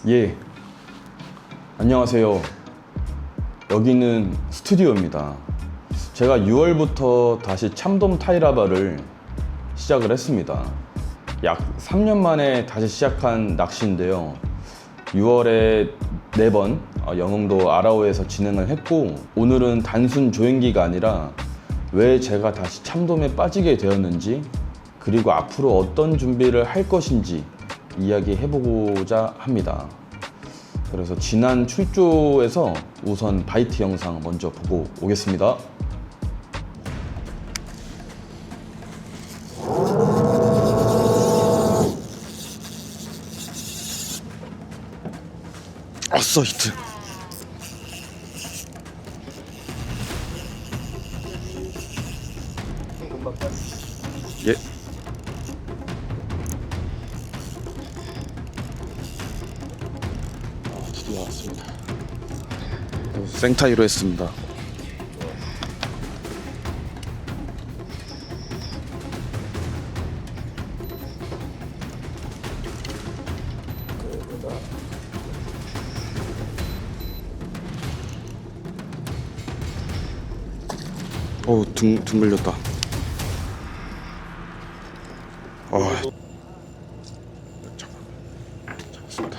예, 안녕하세요. 여기는 스튜디오입니다. 제가 6월부터 다시 참돔 타이라바를 시작을 했습니다. 약 3년 만에 다시 시작한 낚시인데요. 6월에 4번 영흥도 아라오에서 진행을 했고, 오늘은 단순 조행기가 아니라 왜 제가 다시 참돔에 빠지게 되었는지, 그리고 앞으로 어떤 준비를 할 것인지 이야기해보고자 합니다. 그래서 지난 출조에서 우선 바이트 영상 먼저 보고 오겠습니다. 아싸, 히트. 예. 드디어 왔습니다. 생타이로 했습니다. 어우, 등 걸렸다. 잡았습니다.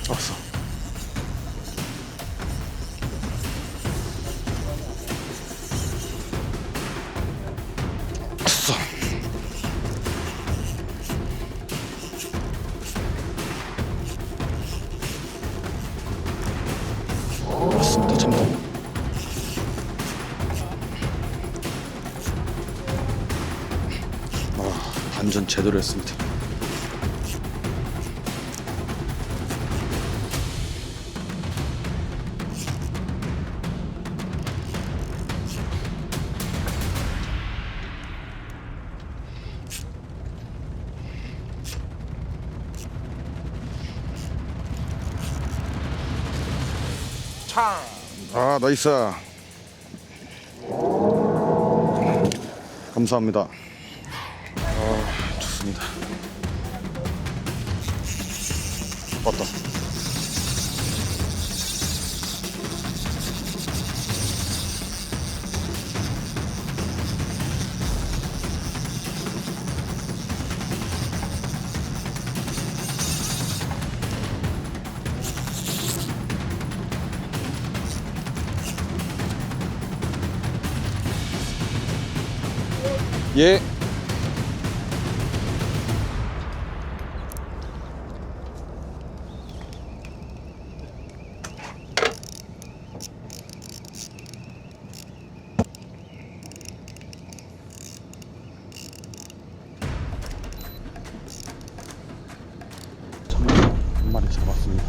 잡았어. 아싸. 맞습니다, 참돔. 완전 제대로 했습니다. 아, 나이스. 감사합니다. 좋습니다. 왔다. 예. 한 마리 잡았습니다.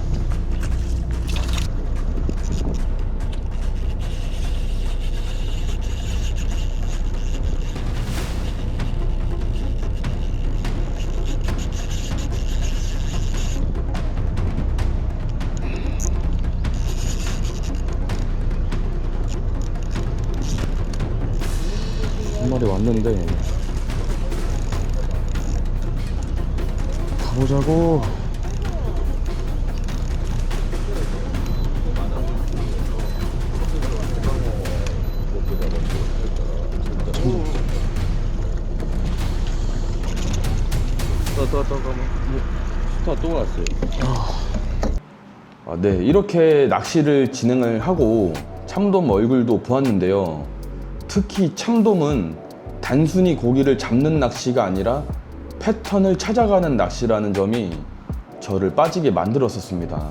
한 마리 왔는데 가보자고. 또 왔어요. 네, 이렇게 낚시를 진행을 하고 참돔 얼굴도 보았는데요. 특히 참돔은 단순히 고기를 잡는 낚시가 아니라 패턴을 찾아가는 낚시라는 점이 저를 빠지게 만들었었습니다.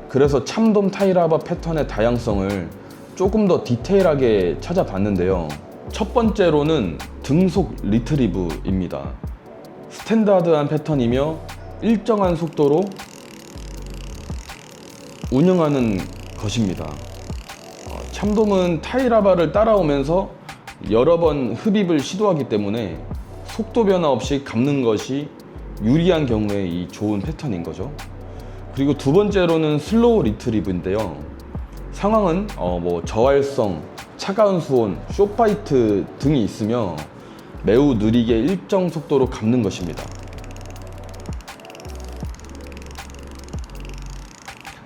그래서 참돔 타이라바 패턴의 다양성을 조금 더 디테일하게 찾아봤는데요. 첫 번째로는 등속 리트리브입니다. 스탠다드한 패턴이며 일정한 속도로 운영하는 것입니다. 참돔은 타이라바를 따라오면서 여러 번 흡입을 시도하기 때문에 속도 변화 없이 감는 것이 유리한 경우에 이 좋은 패턴인 거죠. 그리고 두 번째로는 슬로우 리트리브인데요. 상황은 저활성, 차가운 수온, 쇼파이트 등이 있으며 매우 느리게 일정 속도로 감는 것입니다.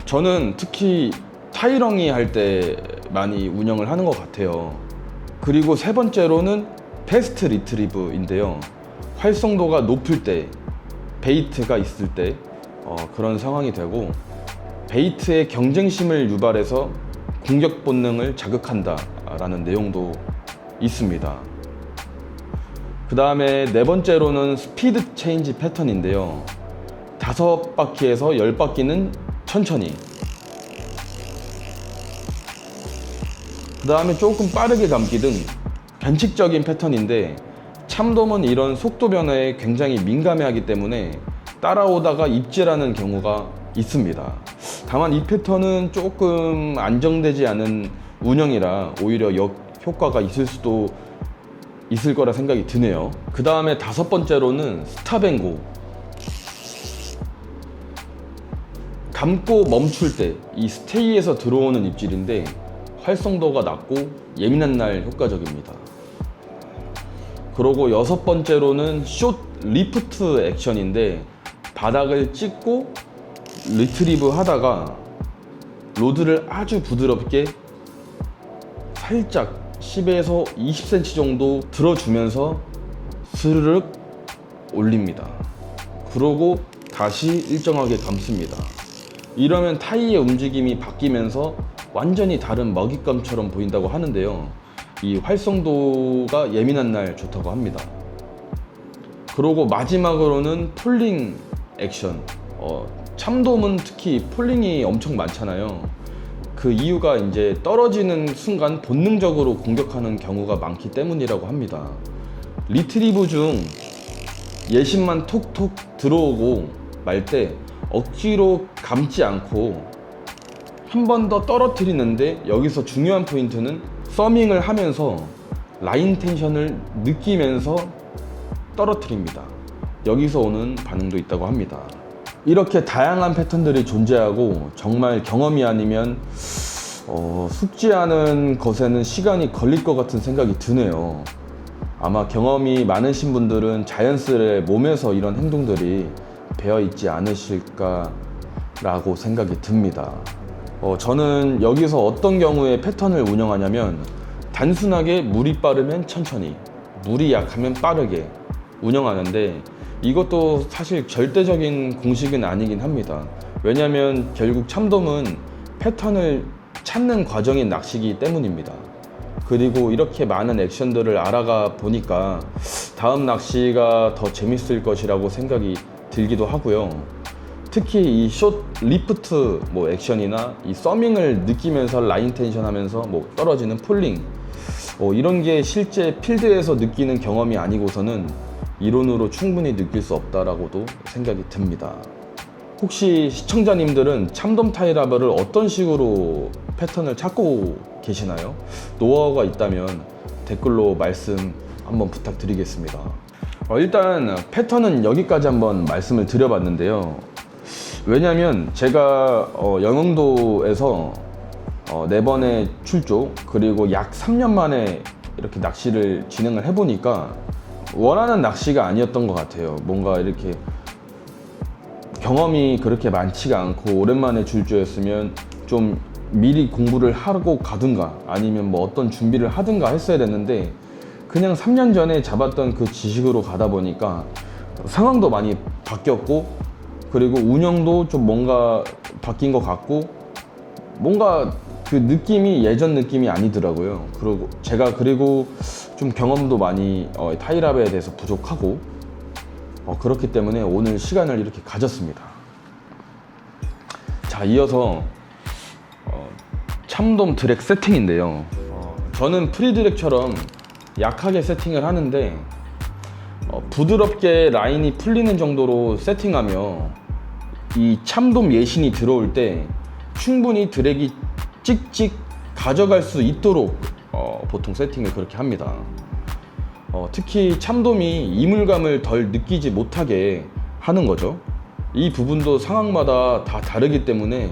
저는 특히 타이렁이 할 때 많이 운영을 하는 것 같아요. 그리고 세 번째로는 패스트 리트리브인데요. 활성도가 높을 때, 베이트가 있을 때 그런 상황이 되고, 베이트의 경쟁심을 유발해서 공격 본능을 자극한다 라는 내용도 있습니다. 그 다음에 네 번째로는 스피드 체인지 패턴인데요. 5바퀴에서 10바퀴는 천천히, 그 다음에 조금 빠르게 감기 등 변칙적인 패턴인데, 참돔은 이런 속도 변화에 굉장히 민감해하기 때문에 따라오다가 입질하는 경우가 있습니다. 다만 이 패턴은 조금 안정되지 않은 운영이라 오히려 역효과가 있을 거라 생각이 드네요. 그 다음에 5번째로는 스탑앤고. 감고 멈출 때 이 스테이에서 들어오는 입질인데 활성도가 낮고 예민한 날 효과적입니다. 그리고 6번째로는 숏 리프트 액션인데, 바닥을 찍고 리트리브 하다가 로드를 아주 부드럽게 살짝 10에서 20cm 정도 들어주면서 스르륵 올립니다. 그러고 다시 일정하게 감습니다. 이러면 타이의 움직임이 바뀌면서 완전히 다른 먹잇감처럼 보인다고 하는데요. 이 활성도가 예민한 날 좋다고 합니다. 그리고 마지막으로는 폴링 액션. 참돔은 특히 폴링이 엄청 많잖아요. 그 이유가 이제 떨어지는 순간 본능적으로 공격하는 경우가 많기 때문이라고 합니다. 리트리브 중 예심만 톡톡 들어오고 말 때 억지로 감지 않고 한 번 더 떨어뜨리는데, 여기서 중요한 포인트는 서밍을 하면서 라인 텐션을 느끼면서 떨어뜨립니다. 여기서 오는 반응도 있다고 합니다. 이렇게 다양한 패턴들이 존재하고 정말 경험이 아니면 숙지하는 것에는 시간이 걸릴 것 같은 생각이 드네요. 아마 경험이 많으신 분들은 자연스레 몸에서 이런 행동들이 배어있지 않으실까 라고 생각이 듭니다. 저는 여기서 어떤 경우에 패턴을 운영하냐면, 단순하게 물이 빠르면 천천히, 물이 약하면 빠르게 운영하는데, 이것도 사실 절대적인 공식은 아니긴 합니다. 왜냐하면 결국 참돔은 패턴을 찾는 과정인 낚시이기 때문입니다. 그리고 이렇게 많은 액션들을 알아가 보니까 다음 낚시가 더 재밌을 것이라고 생각이 들기도 하고요. 특히 이 숏 리프트 액션이나 이 서밍을 느끼면서 라인 텐션 하면서 떨어지는 폴링, 이런 게 실제 필드에서 느끼는 경험이 아니고서는 이론으로 충분히 느낄 수 없다라고도 생각이 듭니다. 혹시 시청자님들은 참돔 타이라바를 어떤 식으로 패턴을 찾고 계시나요? 노하우가 있다면 댓글로 말씀 한번 부탁드리겠습니다. 일단 패턴은 여기까지 한번 말씀을 드려봤는데요. 왜냐면 제가 영흥도에서 4번의 출조, 그리고 약 3년 만에 이렇게 낚시를 진행을 해보니까 원하는 낚시가 아니었던 것 같아요. 뭔가 이렇게 경험이 그렇게 많지가 않고 오랜만에 출조였으면 좀 미리 공부를 하고 가든가 아니면 어떤 준비를 하든가 했어야 됐는데, 그냥 3년 전에 잡았던 그 지식으로 가다 보니까 상황도 많이 바뀌었고, 그리고 운영도 좀 뭔가 바뀐 것 같고, 뭔가 그 느낌이 예전 느낌이 아니더라고요. 그리고 제가 좀 경험도 많이 타이라바에 대해서 부족하고, 그렇기 때문에 오늘 시간을 이렇게 가졌습니다. 자, 이어서 참돔 드랙 세팅인데요. 저는 프리드랙처럼 약하게 세팅을 하는데, 부드럽게 라인이 풀리는 정도로 세팅하며 이 참돔 예신이 들어올 때 충분히 드랙이 찍찍 가져갈 수 있도록 보통 세팅을 그렇게 합니다. 특히 참돔이 이물감을 덜 느끼지 못하게 하는 거죠. 이 부분도 상황마다 다 다르기 때문에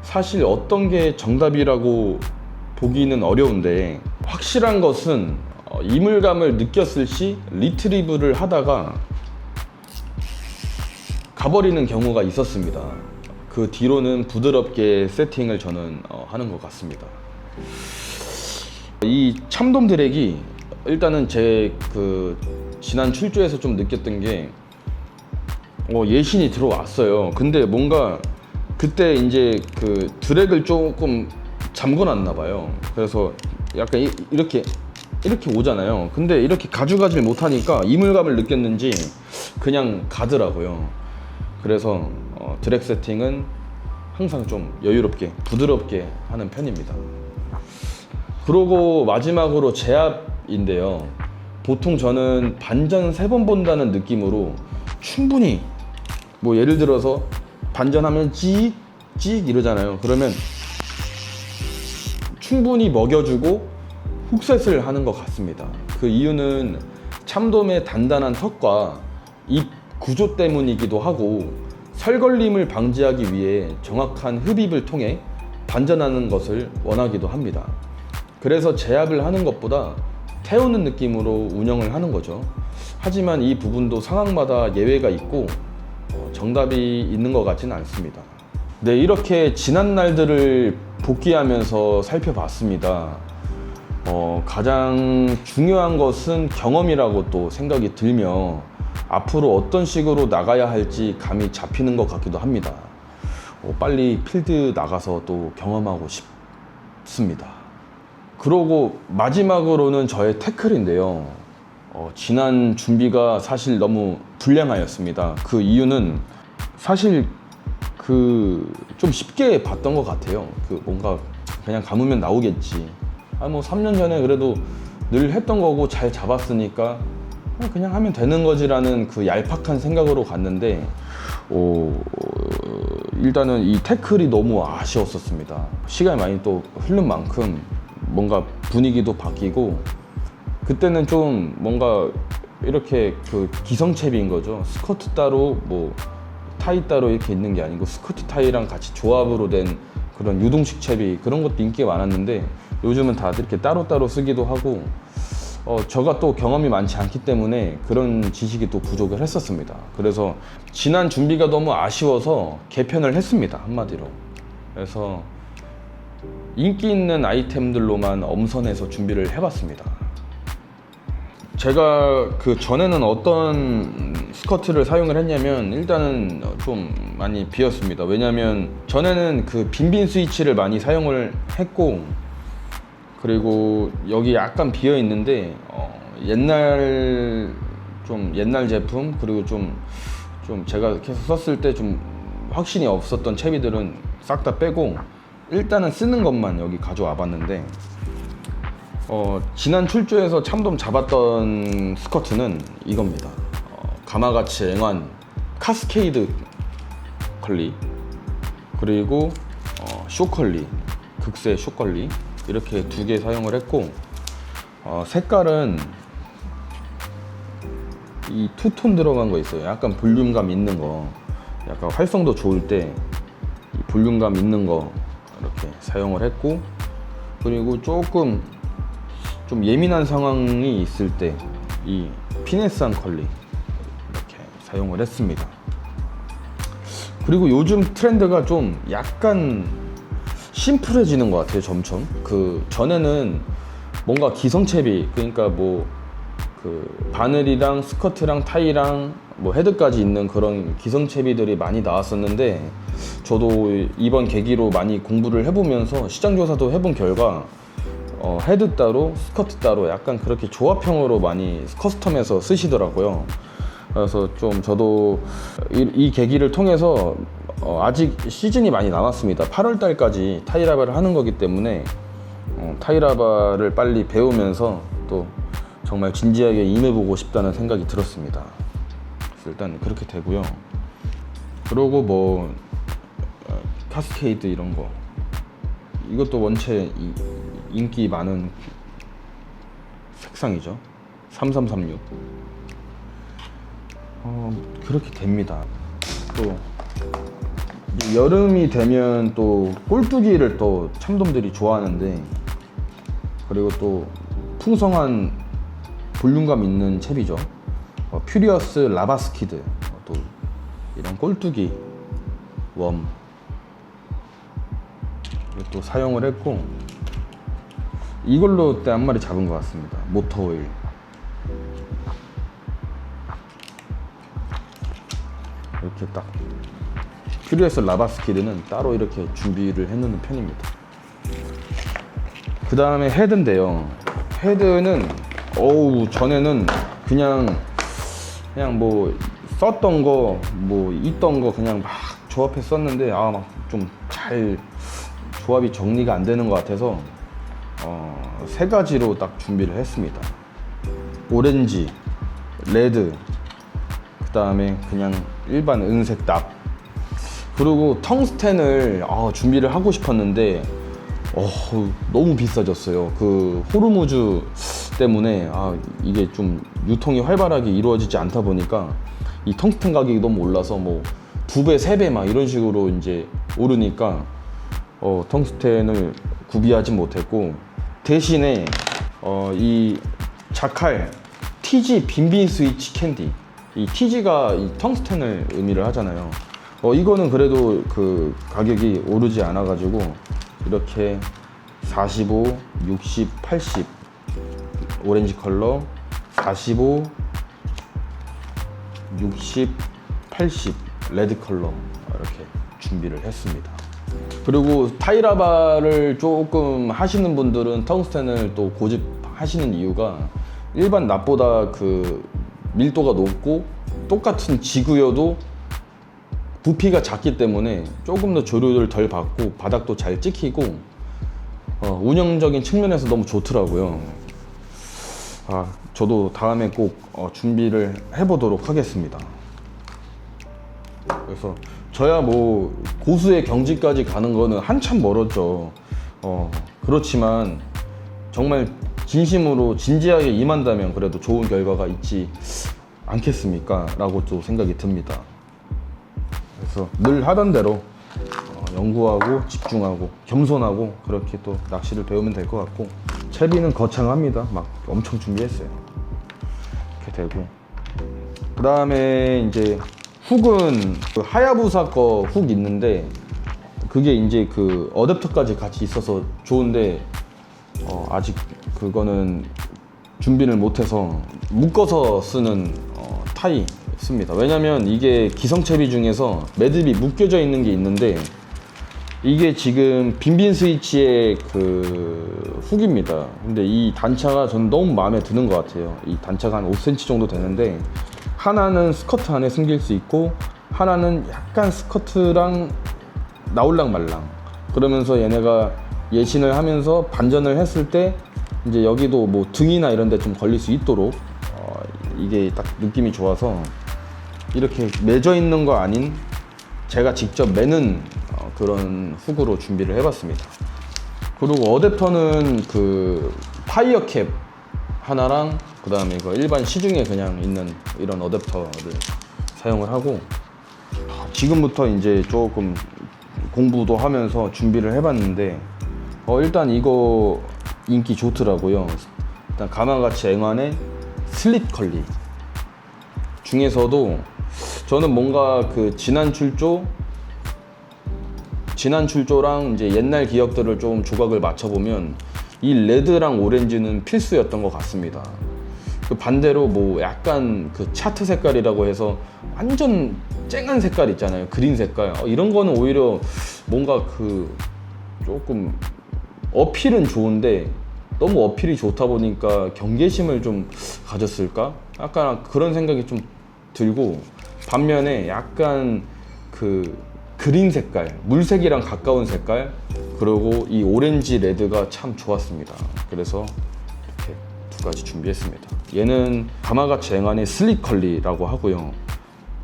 사실 어떤 게 정답이라고 보기는 어려운데, 확실한 것은 이물감을 느꼈을 시 리트리브를 하다가 가버리는 경우가 있었습니다. 그 뒤로는 부드럽게 세팅을 저는 하는 것 같습니다. 이 참돔 드랙이 일단은 제 그 지난 출조에서 좀 느꼈던 게 예신이 들어왔어요. 근데 뭔가 그때 이제 그 드랙을 조금 잠궈놨나 봐요. 그래서 약간 이렇게 오잖아요. 근데 이렇게 가져가질 못하니까 이물감을 느꼈는지 그냥 가더라고요. 그래서 드랙 세팅은 항상 좀 여유롭게 부드럽게 하는 편입니다. 그러고 마지막으로 제압인데요. 보통 저는 반전 3번 본다는 느낌으로 충분히 뭐 예를 들어서 반전하면 찍 이러잖아요. 그러면 충분히 먹여주고 훅셋을 하는 것 같습니다. 그 이유는 참돔의 단단한 턱과 입 구조 때문이기도 하고 설걸림을 방지하기 위해 정확한 흡입을 통해 반전하는 것을 원하기도 합니다. 그래서 제압을 하는 것보다 태우는 느낌으로 운영을 하는 거죠. 하지만 이 부분도 상황마다 예외가 있고 정답이 있는 것 같지는 않습니다. 네, 이렇게 지난 날들을 복귀하면서 살펴봤습니다. 가장 중요한 것은 경험이라고 또 생각이 들며 앞으로 어떤 식으로 나가야 할지 감이 잡히는 것 같기도 합니다. 빨리 필드 나가서 또 경험하고 싶습니다. 그러고 마지막으로는 저의 태클인데요. 지난 준비가 사실 너무 불량하였습니다. 그 이유는 사실 좀 쉽게 봤던 것 같아요. 뭔가 그냥 감으면 나오겠지. 뭐 3년 전에 그래도 늘 했던 거고 잘 잡았으니까 그냥 하면 되는 거지라는 그 얄팍한 생각으로 갔는데 일단은 이 태클이 너무 아쉬웠었습니다. 시간이 많이 또 흐른 만큼 뭔가 분위기도 바뀌고 그때는 좀 뭔가 이렇게 그 기성채비인 거죠. 스커트 따로 뭐 타이 따로 이렇게 있는 게 아니고 스커트 타이랑 같이 조합으로 된 그런 유동식 채비 그런 것도 인기가 많았는데 요즘은 다들 이렇게 따로따로 쓰기도 하고 제가 또 경험이 많지 않기 때문에 그런 지식이 또 부족을 했었습니다. 그래서 지난 준비가 너무 아쉬워서 개편을 했습니다. 한마디로. 그래서 인기 있는 아이템들로만 엄선해서 준비를 해봤습니다. 제가 그 전에는 어떤 스커트를 사용을 했냐면 일단은 좀 많이 비었습니다. 왜냐면 전에는 그 빈빈 스위치를 많이 사용을 했고 그리고 여기 약간 비어 있는데 옛날 제품 그리고 좀 제가 계속 썼을 때 좀 확신이 없었던 채비들은 싹 다 빼고 일단은 쓰는 것만 여기 가져와 봤는데 지난 출조에서 참돔 잡았던 스커트는 이겁니다. 가마가치 앵환 카스케이드 컬리 그리고 쇼컬리 극세 쇼컬리 이렇게 2개 사용을 했고 색깔은 이 투톤 들어간 거 있어요. 약간 볼륨감 있는 거 약간 활성도 좋을 때 이 볼륨감 있는 거 이렇게 사용을 했고 그리고 조금 좀 예민한 상황이 있을 때 이 피네스한 컬리 이렇게 사용을 했습니다. 그리고 요즘 트렌드가 좀 약간 심플해지는 것 같아요. 점점 그 전에는 뭔가 기성채비 그러니까 뭐 그 바늘이랑 스커트랑 타이랑 뭐 헤드까지 있는 그런 기성채비들이 많이 나왔었는데 저도 이번 계기로 많이 공부를 해보면서 시장조사도 해본 결과 헤드 따로 스커트 따로 약간 그렇게 조합형으로 많이 커스텀해서 쓰시더라고요. 그래서 좀 저도 이 계기를 통해서 아직 시즌이 많이 남았습니다. 8월 달까지 타이라바를 하는 거기 때문에 타이라바를 빨리 배우면서 또 정말 진지하게 임해보고 싶다는 생각이 들었습니다. 그래서 일단 그렇게 되고요. 그리고 뭐 카스케이드 이런 거 이것도 원체 인기 많은 색상이죠. 3336 그렇게 됩니다. 또 여름이 되면 또 꼴뚜기를 또 참돔들이 좋아하는데 그리고 또 풍성한 볼륨감 있는 챕이죠. 퓨리어스 라바스키드, 또 이런 꼴뚜기 웜 또 사용을 했고, 이걸로 때 한 마리 잡은 것 같습니다. 모터 오일. 이렇게 딱 퓨리어스 라바스키드는 따로 이렇게 준비를 해놓는 편입니다. 그 다음에 헤드인데요. 헤드는 전에는 그냥 뭐 썼던 거 뭐 있던 거 그냥 막 조합해 썼는데 막 좀 잘 조합이 정리가 안 되는 것 같아서 세 가지로 딱 준비를 했습니다. 오렌지, 레드, 그 다음에 그냥 일반 은색 납, 그리고 텅스텐을 준비를 하고 싶었는데 너무 비싸졌어요. 그 호르무즈 때문에 이게 좀 유통이 활발하게 이루어지지 않다 보니까 이 텅스텐 가격이 너무 올라서 뭐 2배, 3배 막 이런 식으로 이제 오르니까 텅스텐을 구비하지 못했고, 대신에 이 자칼 TG 빈빈 스위치 캔디, 이 TG가 이 텅스텐을 의미를 하잖아요. 이거는 그래도 그 가격이 오르지 않아 가지고 이렇게 45, 60, 80 오렌지 컬러, 45, 60, 80 레드 컬러 이렇게 준비를 했습니다. 그리고 타이라바를 조금 하시는 분들은 텅스텐을 또 고집하시는 이유가 일반 납보다 그 밀도가 높고 똑같은 지구여도 부피가 작기 때문에 조금 더 조류를 덜 받고 바닥도 잘 찍히고 운영적인 측면에서 너무 좋더라고요. 저도 다음에 꼭 준비를 해보도록 하겠습니다. 그래서 저야 뭐 고수의 경지까지 가는 거는 한참 멀었죠. 그렇지만 정말 진심으로 진지하게 임한다면 그래도 좋은 결과가 있지 않겠습니까? 라고 또 생각이 듭니다. 그래서 늘 하던 대로 연구하고 집중하고 겸손하고 그렇게 또 낚시를 배우면 될 것 같고, 채비는 거창합니다. 막 엄청 준비했어요. 이렇게 되고, 그 다음에 이제 훅은 그 하야부사 거 훅 있는데 그게 이제 그 어댑터까지 같이 있어서 좋은데 아직 그거는 준비를 못해서 묶어서 쓰는 타이 씁니다. 왜냐면 이게 기성채비 중에서 매듭이 묶여져 있는 게 있는데 이게 지금 빈빈 스위치의 그 훅입니다. 근데 이 단차가 저는 너무 마음에 드는 것 같아요. 이 단차가 한 5cm 정도 되는데 하나는 스커트 안에 숨길 수 있고 하나는 약간 스커트랑 나올랑 말랑, 그러면서 얘네가 예신을 하면서 반전을 했을 때 이제 여기도 뭐 등이나 이런 데 좀 걸릴 수 있도록 이게 딱 느낌이 좋아서 이렇게 매져 있는 거 아닌 제가 직접 매는 그런 훅으로 준비를 해봤습니다. 그리고 어댑터는 그 파이어 캡 하나랑 그 다음에 이거 일반 시중에 그냥 있는 이런 어댑터를 사용을 하고, 지금부터 이제 조금 공부도 하면서 준비를 해봤는데 일단 이거 인기 좋더라고요. 일단 가마같이 앵환의 슬릿 컬리 중에서도 저는 뭔가 그 지난 출조랑 이제 옛날 기억들을 좀 조각을 맞춰보면 이 레드랑 오렌지는 필수였던 것 같습니다. 그 반대로 뭐 약간 그 차트 색깔이라고 해서 완전 쨍한 색깔 있잖아요. 그린 색깔. 이런 거는 오히려 뭔가 그 조금 어필은 좋은데 너무 어필이 좋다 보니까 경계심을 좀 가졌을까? 약간 그런 생각이 좀 들고, 반면에 약간 그 그린 색깔, 물색이랑 가까운 색깔, 그리고 이 오렌지 레드가 참 좋았습니다. 그래서 이렇게 두 가지 준비했습니다. 얘는 가마같이 앵환의 슬릿 컬리라고 하고요.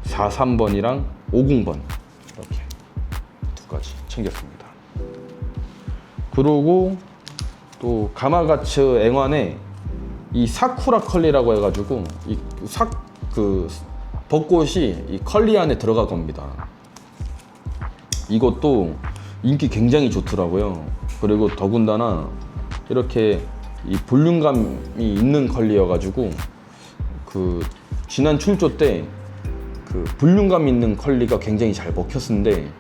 43번이랑 50번 이렇게 두 가지 챙겼습니다. 그리고 또 가마가츠 앵환의 이 사쿠라 컬리라고 해가지고 이 벚꽃이 이 컬리 안에 들어갈 겁니다. 이것도 인기 굉장히 좋더라고요. 그리고 더군다나 이렇게 이 볼륨감이 있는 컬리여가지고 그 지난 출조 때 그 볼륨감 있는 컬리가 굉장히 잘 먹혔는데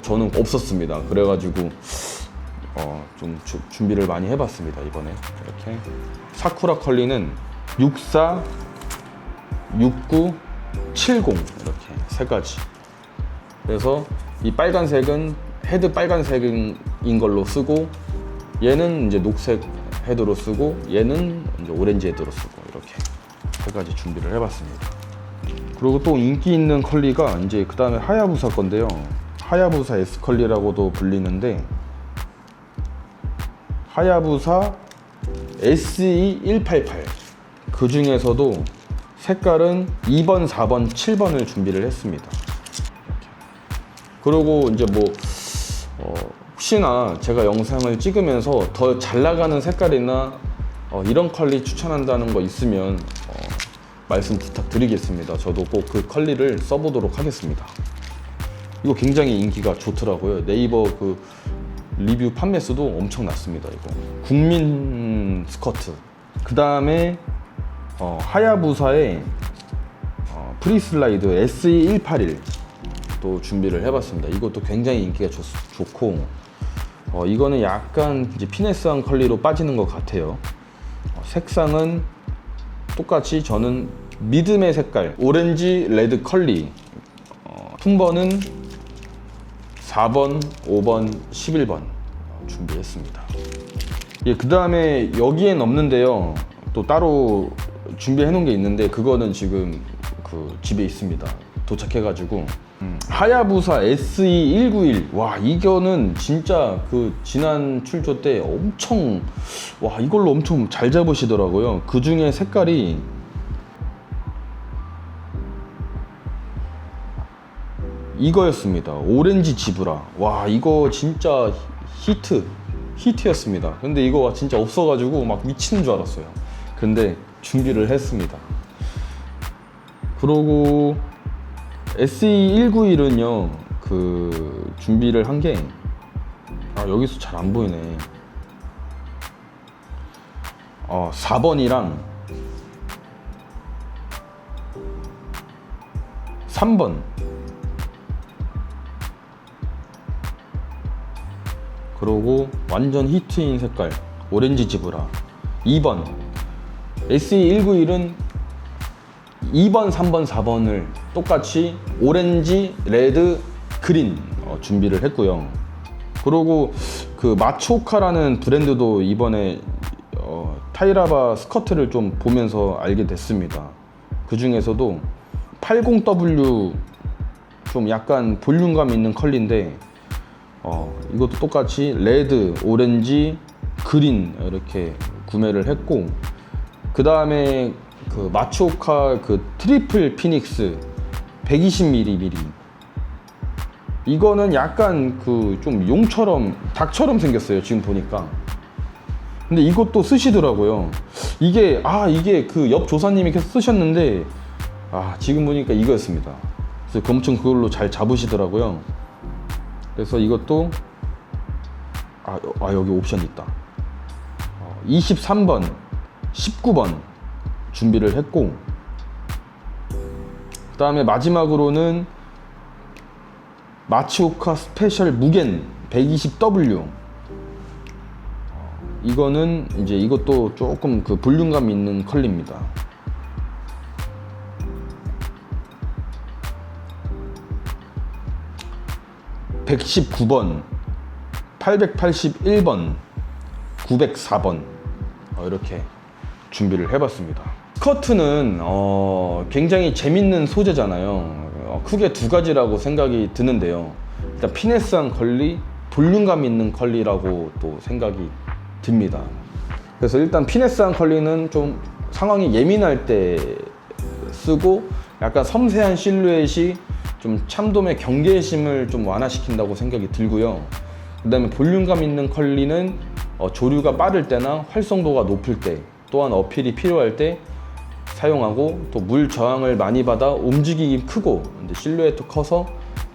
저는 없었습니다. 그래가지고 좀 준비를 많이 해봤습니다. 이번에 이렇게 사쿠라 컬리는 64, 69, 70 이렇게 세 가지. 그래서 이 빨간색은 헤드 빨간색인 걸로 쓰고, 얘는 이제 녹색 헤드로 쓰고, 얘는 이제 오렌지 헤드로 쓰고, 이렇게 세 가지 준비를 해봤습니다. 그리고 또 인기 있는 컬리가 이제 그 다음에 하야부사 건데요. 하야부사 S 컬리라고도 불리는데, 하야부사 SE188. 그 중에서도 색깔은 2번, 4번, 7번을 준비를 했습니다. 그리고 이제 뭐 혹시나 제가 영상을 찍으면서 더 잘 나가는 색깔이나 이런 컬리 추천한다는 거 있으면 말씀 부탁드리겠습니다. 저도 꼭 그 컬리를 써보도록 하겠습니다. 이거 굉장히 인기가 좋더라고요. 네이버 그 리뷰 판매 수도 엄청 났습니다. 이거 국민 스커트. 그 다음에 하야부사의 프리슬라이드 SE181 또 준비를 해봤습니다. 이것도 굉장히 인기가 좋고, 이거는 약간 이제 피네스한 컬리로 빠지는 것 같아요. 색상은 똑같이 저는 미듬의 색깔 오렌지 레드 컬리, 품번은 4번, 5번, 11번 준비했습니다. 예, 그 다음에 여기엔 없는데요. 또 따로 준비해 놓은 게 있는데, 그거는 지금 그 집에 있습니다. 도착해가지고 하야부사 SE191. 와, 이거는 진짜 그 지난 출조 때 엄청, 와, 이걸로 엄청 잘 잡으시더라고요. 그 중에 색깔이 이거였습니다. 오렌지 지브라. 와, 이거 진짜 히트였습니다. 근데 이거 진짜 없어가지고 막 미치는 줄 알았어요. 근데 준비를 했습니다. 그러고 SE191은요 그 준비를 한 게, 여기서 잘 안 보이네. 4번이랑 3번, 그리고 완전 히트인 색깔 오렌지 지브라 2번. SE191은 2번, 3번, 4번을 똑같이 오렌지, 레드, 그린 준비를 했고요. 그리고 그 마초카라는 브랜드도 이번에 타이라바 스커트를 좀 보면서 알게 됐습니다. 그 중에서도 80W 좀 약간 볼륨감 있는 컬리인데, 이것도 똑같이 레드, 오렌지, 그린 이렇게 구매를 했고, 그 다음에 그 마츠오카 그 트리플 피닉스 120mm. 이거는 약간 그 좀 용처럼, 닭처럼 생겼어요, 지금 보니까. 근데 이것도 쓰시더라고요. 이게 그 옆 조사님이 계속 쓰셨는데, 지금 보니까 이거였습니다. 그래서 엄청 그걸로 잘 잡으시더라고요. 그래서 이것도 여기 옵션 있다. 23번, 19번 준비를 했고, 그 다음에 마지막으로는 마츠오카 스페셜 무겐 120W. 이거는 이제 이것도 조금 그 볼륨감 있는 컬리입니다. (119번) 881번 904번 이렇게 준비를 해봤습니다. 스커트는 굉장히 재밌는 소재잖아요. 크게 두 가지라고 생각이 드는데요. 일단 피네스한 컬리, 볼륨감 있는 컬리라고 또 생각이 듭니다. 그래서 일단 피네스한 컬리는 좀 상황이 예민할 때 쓰고, 약간 섬세한 실루엣이 좀 참돔의 경계심을 좀 완화시킨다고 생각이 들고요. 그 다음에 볼륨감 있는 컬리는 조류가 빠를 때나 활성도가 높을 때, 또한 어필이 필요할 때 사용하고, 또 물 저항을 많이 받아 움직임이 크고 실루엣도 커서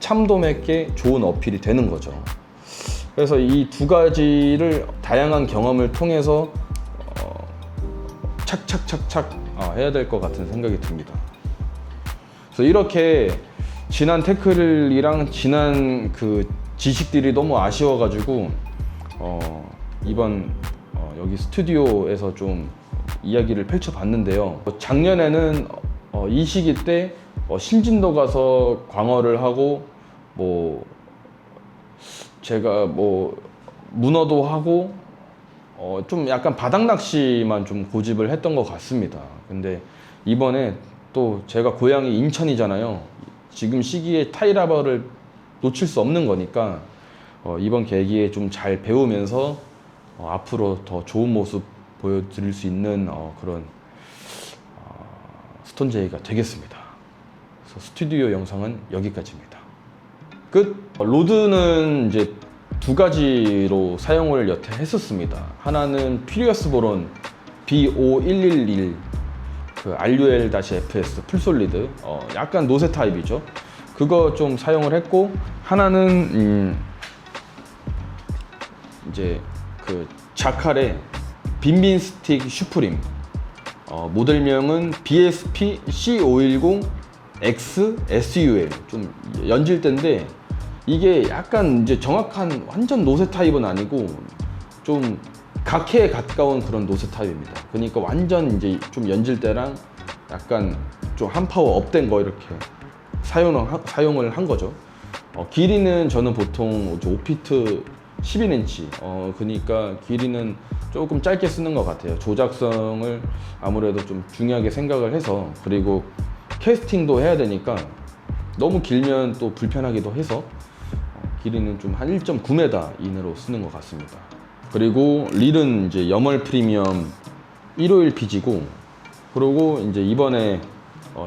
참돔에게 좋은 어필이 되는 거죠. 그래서 이 두 가지를 다양한 경험을 통해서 착착착착 해야 될 것 같은 생각이 듭니다. 그래서 이렇게 지난 태클이랑 지난 그 지식들이 너무 아쉬워가지고 이번 여기 스튜디오에서 좀 이야기를 펼쳐봤는데요. 작년에는 이 시기 때 신진도 가서 광어를 하고 뭐 제가 뭐 문어도 하고 좀 약간 바닥 낚시만 좀 고집을 했던 것 같습니다. 근데 이번에 또 제가 고향이 인천이잖아요. 지금 시기에 타이라바를 놓칠 수 없는 거니까 이번 계기에 좀 잘 배우면서 앞으로 더 좋은 모습 보여드릴 수 있는 그런 스톤제이가 되겠습니다. 그래서 스튜디오 영상은 여기까지입니다. 끝! 로드는 이제 두 가지로 사용을 여태 했었습니다. 하나는 피리어스 보론 BO111 그 RUL-FS 풀솔리드 약간 노세 타입이죠. 그거 좀 사용을 했고, 하나는 이제 그 자칼의 빈빈 스틱 슈프림 모델명은 BSP C510X SUL 좀 연질대인데 이게 약간 이제 정확한 완전 노세 타입은 아니고 좀 각해에 가까운 그런 노세 타입입니다. 그러니까 완전 이제 좀 연질대랑 약간 좀 한 파워 업된 거 이렇게 사용을 한 거죠. 길이는 저는 보통 5피트 11인치 그러니까 길이는 조금 짧게 쓰는 것 같아요. 조작성을 아무래도 좀 중요하게 생각을 해서, 그리고 캐스팅도 해야 되니까 너무 길면 또 불편하기도 해서 길이는 좀 한 1.9m 이내로 쓰는 것 같습니다. 그리고 릴은 이제 염월 프리미엄 151 PG고, 그리고 이제 이번에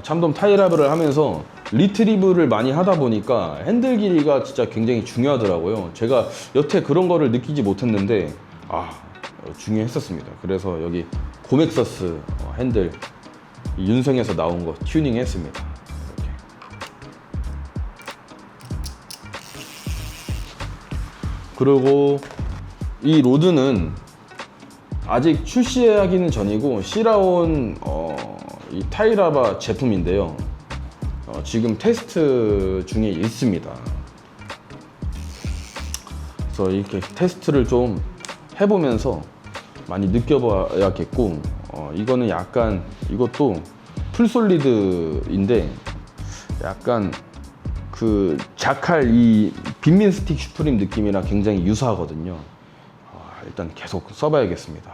참돔 타이라브를 하면서 리트리브를 많이 하다 보니까 핸들 길이가 진짜 굉장히 중요하더라고요. 제가 여태 그런 거를 느끼지 못했는데 중요했었습니다. 그래서 여기 고맥서스 핸들 윤성에서 나온 거 튜닝 했습니다. 이렇게. 그리고 이 로드는 아직 출시하기는 전이고 시라온 이 타이라바 제품인데요. 지금 테스트 중에 있습니다. 그래서 이렇게 테스트를 좀 해보면서 많이 느껴봐야겠고, 이거는 약간 이것도 풀솔리드인데 약간 그 자칼 이 빈민 스틱 슈프림 느낌이랑 굉장히 유사하거든요. 일단 계속 써봐야겠습니다.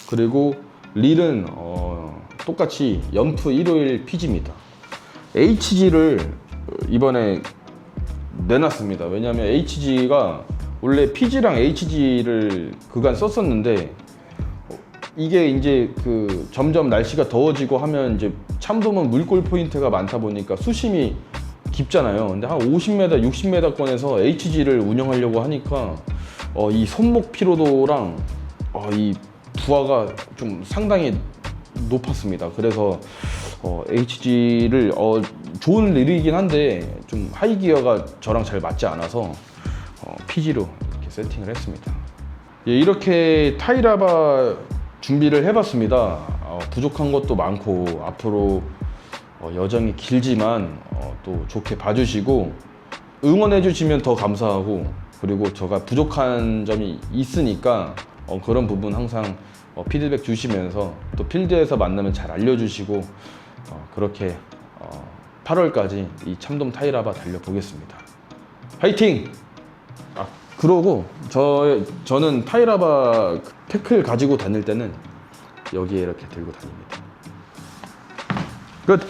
그리고 릴은 똑같이 연프 151 PG입니다. HG를 이번에 내놨습니다. 왜냐하면 HG가 원래 PG랑 HG를 그간 썼었는데 이게 이제 그 점점 날씨가 더워지고 하면 이제 참돔은 물골 포인트가 많다 보니까 수심이 깊잖아요. 근데 한 50m, 60m권에서 HG를 운영하려고 하니까 이 손목 피로도랑 이 부하가 좀 상당히 높았습니다. 그래서 HG를 좋은 릴이긴 한데 좀 하이기어가 저랑 잘 맞지 않아서 PG로 이렇게 세팅을 했습니다. 예, 이렇게 타이라바 준비를 해봤습니다. 부족한 것도 많고 앞으로 여정이 길지만 또 좋게 봐주시고 응원해 주시면 더 감사하고, 그리고 제가 부족한 점이 있으니까 그런 부분 항상 피드백 주시면서 또 필드에서 만나면 잘 알려주시고 그렇게 8월까지 이 참돔 타이라바 달려보겠습니다. 화이팅! 그러고 저는 타이라바 태클 가지고 다닐 때는 여기에 이렇게 들고 다닙니다. 끝!